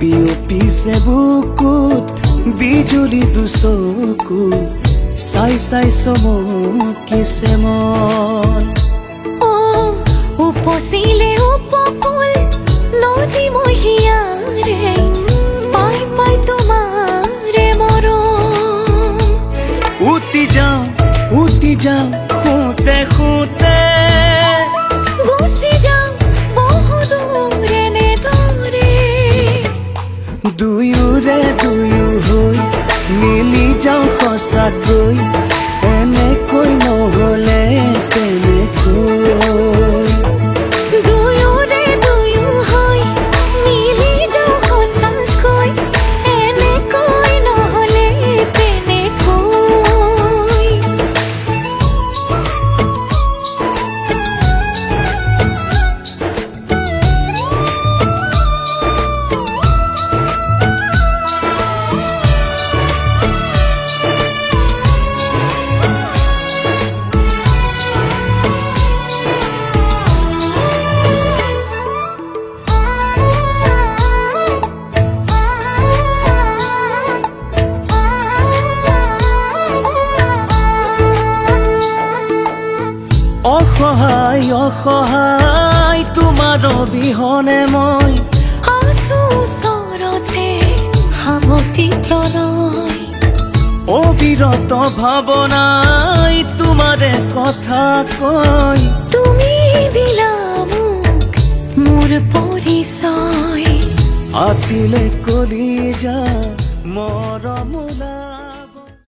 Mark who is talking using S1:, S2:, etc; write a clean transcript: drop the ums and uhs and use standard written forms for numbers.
S1: বিয়পিছে বুকুত বিজুলী দুচকু চাই চাই চমকিছে মন
S2: উপচিলে উপকূল নদী মহিয়াৰে পাই পাই তোমাৰে মৰম
S1: উটি যাওঁ শুতে শুতে
S2: গুচি যাওঁ বহুদূৰ এনেদৰে
S1: দুয়োৰে দুয়ো হৈ মিলি যাওঁ সঁচাকৈ এনেকৈ নহ'লে তেনেকৈ
S2: দুয়োৰে দুয়ো হৈ মিলি যাওঁ সঁচাকৈ এনেকৈ নহ'লে তেনেকৈ
S1: অসহায় তোমাৰ অবিহনে মই
S2: আছো ওচৰতে সামতি প্ৰণয়
S1: অবিৰত ভাৱনাই তোমাৰে কথা কয়
S2: তুমি দিলা মোক মোৰ পৰিচয়
S1: আতিলে কলিজা মৰমলা